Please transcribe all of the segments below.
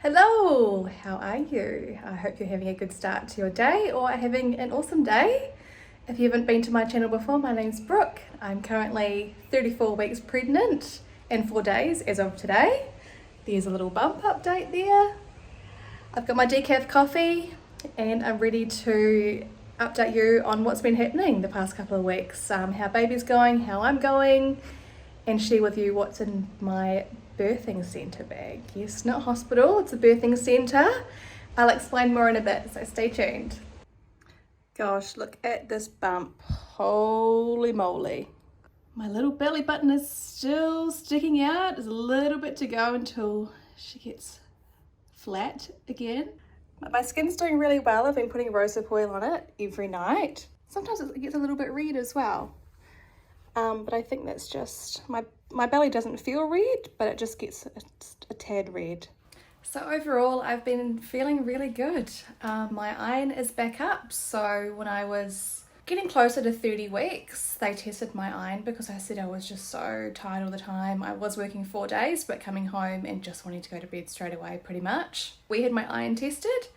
Hello, how are you? I hope you're having a good start to your day or having an awesome day. If you haven't been to my channel before, my name's Brooke. I'm currently 34 weeks pregnant and 4 days as of today. There's a little bump update there. I've got my decaf coffee and I'm ready to update you on what's been happening the past couple of weeks, how baby's going, how I'm going, and share with you what's in my birthing centre bag. Yes, not hospital, it's a birthing centre. I'll explain more in a bit, so stay tuned. Gosh, look at this bump. Holy moly. My little belly button is still sticking out. There's a little bit to go until she gets flat again. My skin's doing really well. I've been putting rosehip oil on it every night. Sometimes it gets a little bit red as well. But I think that's just, my belly doesn't feel red, but it just gets a tad red. So overall, I've been feeling really good. My iron is back up. So when I was getting closer to 30 weeks, they tested my iron because I said I was just so tired all the time. I was working 4 days, but coming home and just wanting to go to bed straight away pretty much. We had my iron tested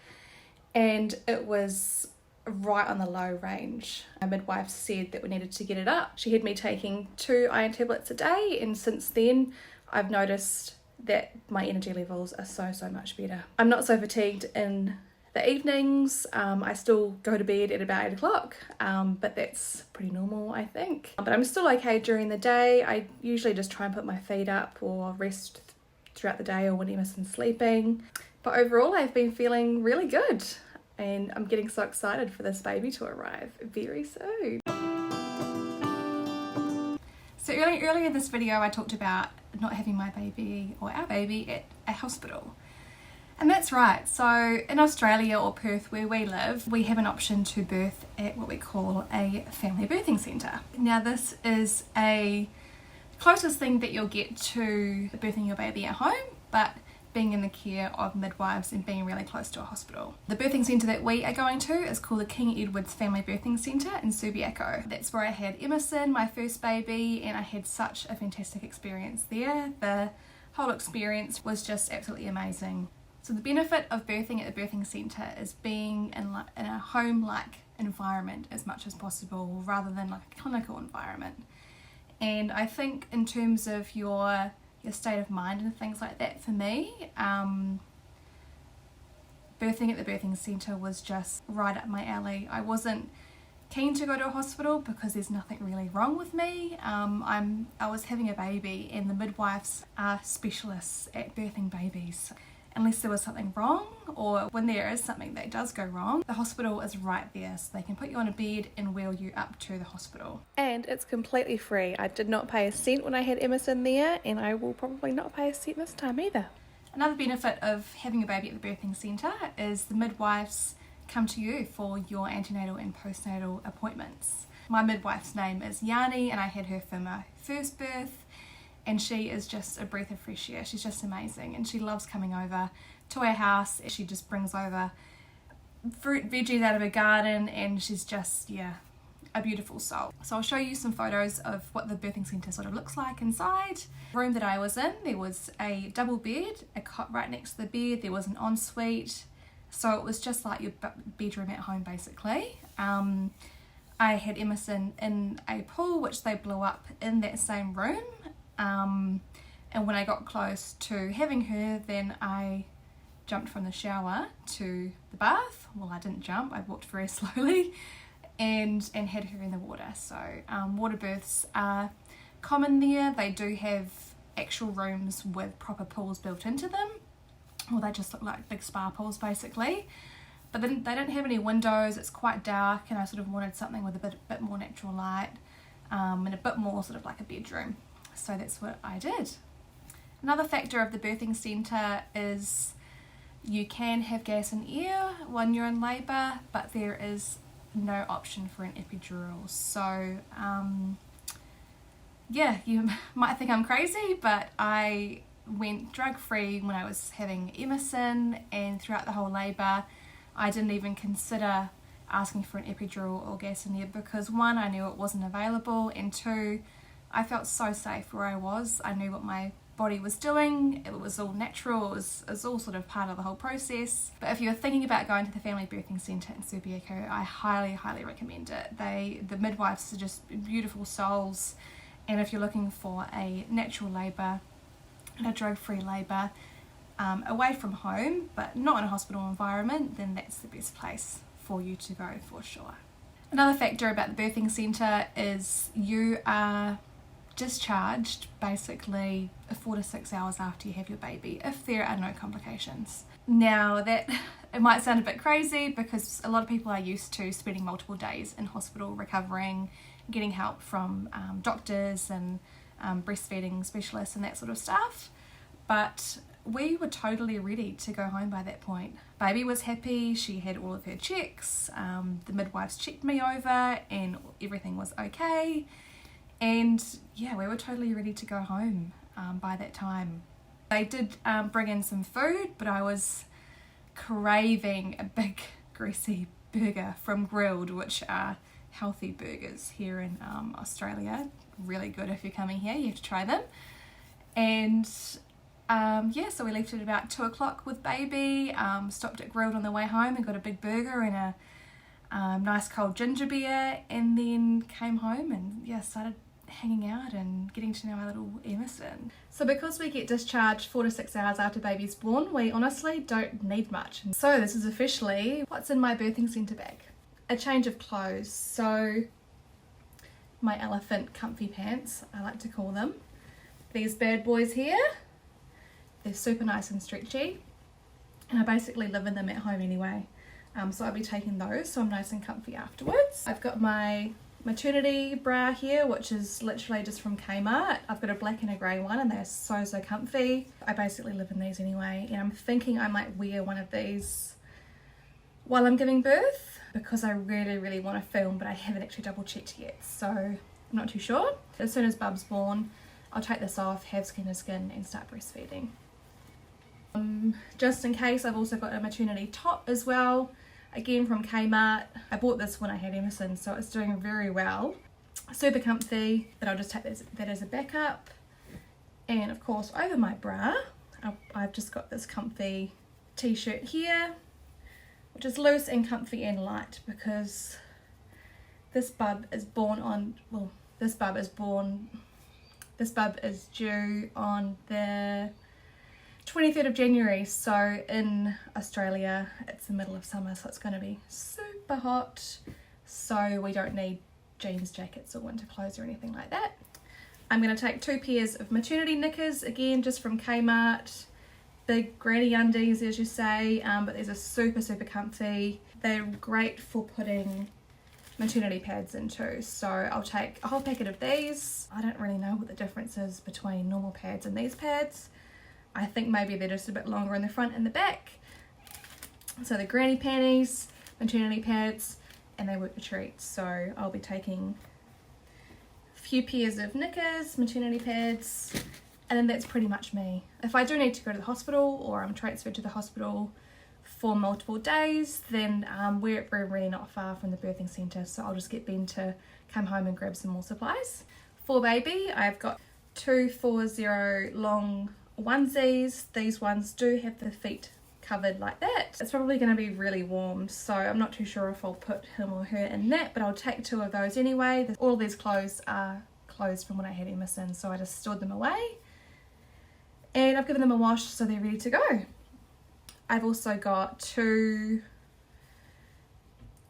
and it was right on the low range. My midwife said that we needed to get it up. She had me taking 2 iron tablets a day, and since then I've noticed that my energy levels are so much better. I'm not so fatigued in the evenings. I still go to bed at about 8 o'clock, but that's pretty normal, I think. But I'm still okay during the day. I usually just try and put my feet up or rest throughout the day or when Emerson's sleeping. But overall, I've been feeling really good. And I'm getting so excited for this baby to arrive very soon. So earlier in this video I talked about not having my baby or our baby at a hospital. And that's right. So in Australia or Perth where we live, we have an option to birth at what we call a family birthing centre. Now this is a closest thing that you'll get to birthing your baby at home, but being in the care of midwives and being really close to a hospital. The birthing centre that we are going to is called the King Edward's Family Birthing Centre in Subiaco. That's where I had Emerson, my first baby, and I had such a fantastic experience there. The whole experience was just absolutely amazing. So the benefit of birthing at the birthing centre is being in a home-like environment as much as possible rather than like a clinical environment. And I think in terms of your state of mind and things like that, for me, birthing at the birthing centre was just right up my alley. I wasn't keen to go to a hospital because there's nothing really wrong with me. I was having a baby and the midwives are specialists at birthing babies. Unless there was something wrong, or when there is something that does go wrong, the hospital is right there, so they can put you on a bed and wheel you up to the hospital. And it's completely free. I did not pay a cent when I had Emerson there, and I will probably not pay a cent this time either. Another benefit of having a baby at the birthing centre is the midwives come to you for your antenatal and postnatal appointments. My midwife's name is Yanni, and I had her for my first birth. And she is just a breath of fresh air. She's just amazing, and she loves coming over to our house. She just brings over fruit, veggies out of her garden, and she's just, yeah, a beautiful soul. So I'll show you some photos of what the birthing centre sort of looks like inside. The room that I was in, there was a double bed, a cot right next to the bed, there was an ensuite, so it was just like your bedroom at home basically. I had Emerson in a pool which they blew up in that same room. And when I got close to having her, then I jumped from the shower to the bath. Well, I didn't jump, I walked very slowly and had her in the water. So water births are common there. They do have actual rooms with proper pools built into them. Well, they just look like big spa pools basically. But then they don't have any windows, it's quite dark, and I sort of wanted something with a bit more natural light and a bit more sort of like a bedroom. So that's what I did. Another factor of the birthing centre is you can have gas and air when you're in labour, but there is no option for an epidural. So yeah, you might think I'm crazy, but I went drug-free when I was having Emerson, and throughout the whole labour I didn't even consider asking for an epidural or gas and air because one, I knew it wasn't available, and two, I felt so safe where I was. I knew what my body was doing. It was all natural, it was all sort of part of the whole process. But if you're thinking about going to the Family Birthing Centre in Subiaco, I highly recommend it. The midwives are just beautiful souls, and if you're looking for a natural labour and a drug-free labour, away from home but not in a hospital environment, then that's the best place for you to go for sure. Another factor about the birthing centre is you are discharged basically 4 to 6 hours after you have your baby if there are no complications. Now that it might sound a bit crazy because a lot of people are used to spending multiple days in hospital recovering, getting help from doctors and breastfeeding specialists and that sort of stuff, but we were totally ready to go home by that point. Baby was happy, she had all of her checks, the midwives checked me over and everything was okay, and yeah, we were totally ready to go home by that time. They did bring in some food, but I was craving a big greasy burger from Grilled, which are healthy burgers here in Australia. Really good. If you're coming here, you have to try them. And yeah, so we left at about 2 o'clock with baby, stopped at Grilled on the way home and got a big burger and a nice cold ginger beer, and then came home and yeah, started hanging out and getting to know our little Emerson. So because we get discharged 4 to 6 hours after baby's born, we honestly don't need much. So this is officially what's in my birthing centre bag. A change of clothes, so my elephant comfy pants, I like to call them. These bad boys here, they're super nice and stretchy, and I basically live in them at home anyway, so I'll be taking those so I'm nice and comfy afterwards. I've got my maternity bra here, which is literally just from Kmart. I've got a black and a grey one and they're so comfy. I basically live in these anyway, and I'm thinking I might wear one of these while I'm giving birth because I really want to film, but I haven't actually double checked yet, so I'm not too sure. As soon as Bub's born, I'll take this off, have skin to skin and start breastfeeding. Just in case, I've also got a maternity top as well, again from Kmart. I bought this when I had Emerson, so it's doing very well. Super comfy, but I'll just take that as a backup. And of course, over my bra, I've just got this comfy t-shirt here, which is loose and comfy and light because this bub is born on, well, this bub is due on the 23rd of January, so in Australia it's the middle of summer, so it's going to be super hot, so we don't need jeans, jackets or winter clothes or anything like that. I'm going to take 2 pairs of maternity knickers, again just from Kmart, big granny undies as you say, but these are super comfy. They're great for putting maternity pads into, so I'll take a whole packet of these. I don't really know what the difference is between normal pads and these pads. I think maybe they're just a bit longer in the front and the back. So the granny panties, maternity pads, and they work a treat. So I'll be taking a few pairs of knickers, maternity pads, and then that's pretty much me. If I do need to go to the hospital or I'm transferred to the hospital for multiple days, then we're really not far from the birthing centre, so I'll just get Ben to come home and grab some more supplies. For baby, I've got 2 4-0 long onesies. These ones do have the feet covered like that. It's probably going to be really warm, so I'm not too sure if I'll put him or her in that, but I'll take 2 of those anyway. All these clothes are clothes from when I had Emerson, so I just stored them away and I've given them a wash so they're ready to go. I've also got 2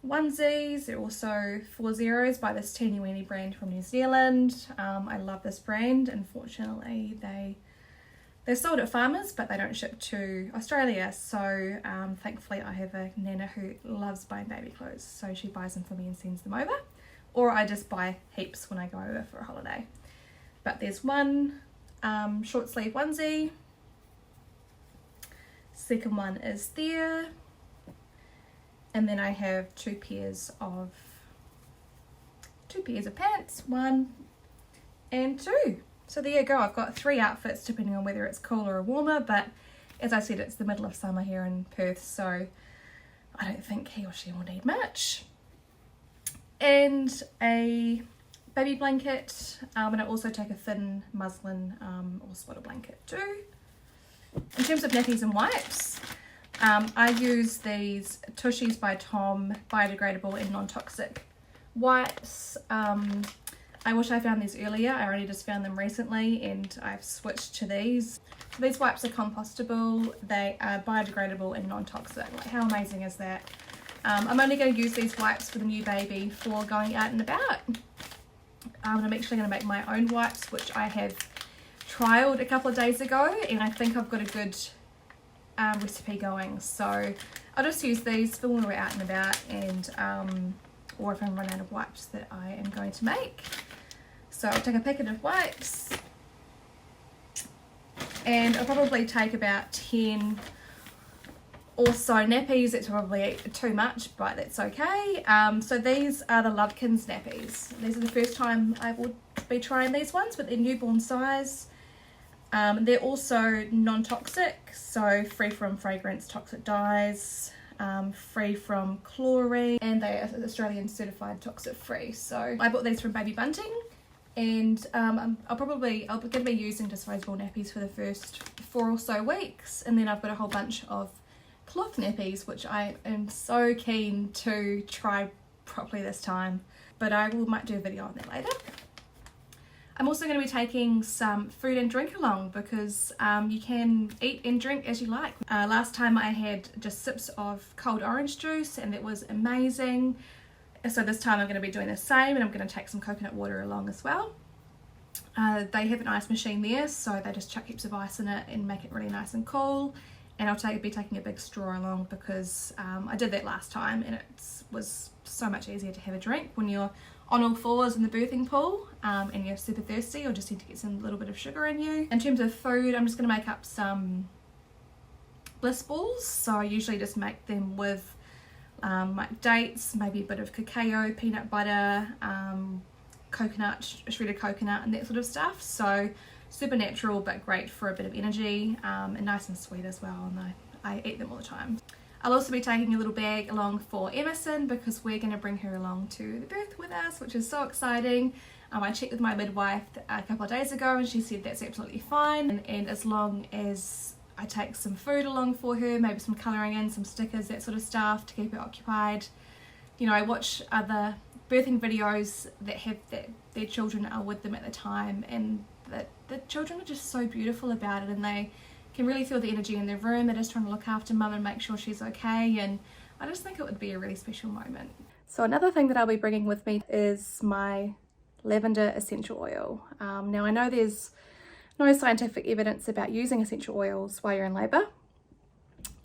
onesies. They're also 4-0s by this teeny weeny brand from New Zealand. I love this brand. Unfortunately, they're sold at Farmers, but they don't ship to Australia, so thankfully I have a nana who loves buying baby clothes, so she buys them for me and sends them over, or I just buy heaps when I go over for a holiday. But there's one short sleeve onesie, second one is there, and then I have 2 pairs of pants, 1 and 2. So there you go, I've got 3 outfits depending on whether it's cooler or warmer, but as I said, it's the middle of summer here in Perth, so I don't think he or she will need much. And a baby blanket, and I also take a thin muslin or swaddle blanket too. In terms of nappies and wipes, I use these Tushies by Tom biodegradable and non-toxic wipes. I wish I found these earlier. I only just found them recently and I've switched to these. So these wipes are compostable, they are biodegradable and non-toxic. Like, how amazing is that? I'm only going to use these wipes for the new baby for going out and about. I'm actually going to make my own wipes, which I have trialed a couple of days ago, and I think I've got a good recipe going. So I'll just use these for when we're out and about, and or if I'm running out of wipes that I am going to make. So I'll take a packet of wipes, and I'll probably take about 10 or so nappies. It's probably too much, but that's okay. So these are the Lovekins nappies. These are the first time I will be trying these ones, but they're newborn size. They're also non-toxic, so free from fragrance, toxic dyes, free from chlorine, and they are Australian certified toxic free. So I bought these from Baby Bunting, and I'm going to be using disposable nappies for the first 4 or so weeks, and then I've got a whole bunch of cloth nappies, which I am so keen to try properly this time, but I might do a video on that later. I'm also going to be taking some food and drink along, because you can eat and drink as you like. Last time I had just sips of cold orange juice and it was amazing. So this time I'm going to be doing the same, and I'm going to take some coconut water along as well. They have an ice machine there, so they just chuck heaps of ice in it and make it really nice and cool. And I'll be taking a big straw along, because I did that last time and it was so much easier to have a drink when you're on all fours in the birthing pool and you're super thirsty, or just need to get some little bit of sugar in you. In terms of food, I'm just going to make up some bliss balls. So I usually just make them with like dates, maybe a bit of cacao, peanut butter, coconut, shredded coconut and that sort of stuff. So super natural but great for a bit of energy, and nice and sweet as well, and I eat them all the time. I'll also be taking a little bag along for Emerson, because we're going to bring her along to the birth with us, which is so exciting. I checked with my midwife a couple of days ago and she said that's absolutely fine, and as long as I take some food along for her, maybe some colouring in, some stickers, that sort of stuff to keep her occupied. You know, I watch other birthing videos that have their children are with them at the time, and the children are just so beautiful about it, and they can really feel the energy in their room. They're just trying to look after mum and make sure she's okay, and I just think it would be a really special moment. So another thing that I'll be bringing with me is my lavender essential oil. Now I know there's no scientific evidence about using essential oils while you're in labour,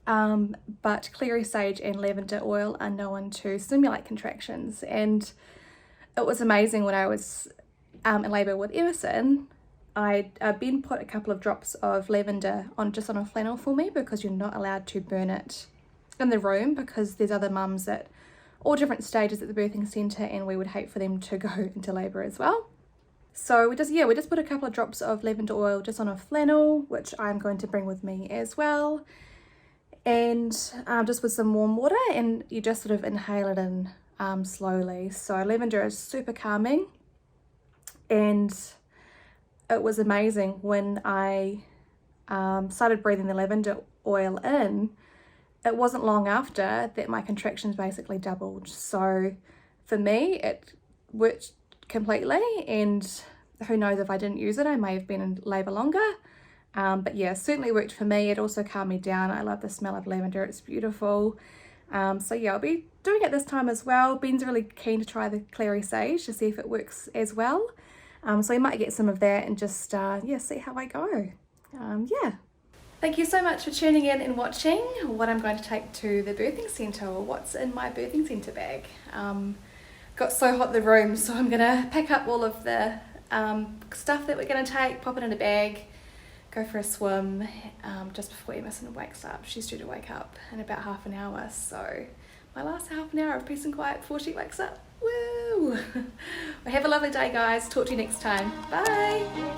but clary sage and lavender oil are known to stimulate contractions, and it was amazing when I was in labour with Emerson. Ben put a couple of drops of lavender on a flannel for me, because you're not allowed to burn it in the room, because there's other mums at all different stages at the birthing centre and we would hate for them to go into labour as well. So we just put a couple of drops of lavender oil just on a flannel, which I'm going to bring with me as well, and just with some warm water, and you just sort of inhale it in slowly. So lavender is super calming, and it was amazing when I started breathing the lavender oil in. It wasn't long after that my contractions basically doubled. So for me, it worked completely, and who knows, if I didn't use it, I may have been in labour longer. But yeah, certainly worked for me. It also calmed me down. I love the smell of lavender, it's beautiful. So yeah, I'll be doing it this time as well. Ben's really keen to try the clary sage to see if it works as well. So you might get some of that and just see how I go. Yeah. Thank you so much for tuning in and watching what I'm going to take to the birthing centre, or what's in my birthing centre bag. Got so hot in the room, so I'm gonna pack up all of the stuff that we're gonna take, pop it in a bag, go for a swim just before Emerson wakes up. She's due to wake up in about half an hour, so my last half an hour of peace and quiet before she wakes up. Woo! Well, have a lovely day, guys. Talk to you next time. Bye!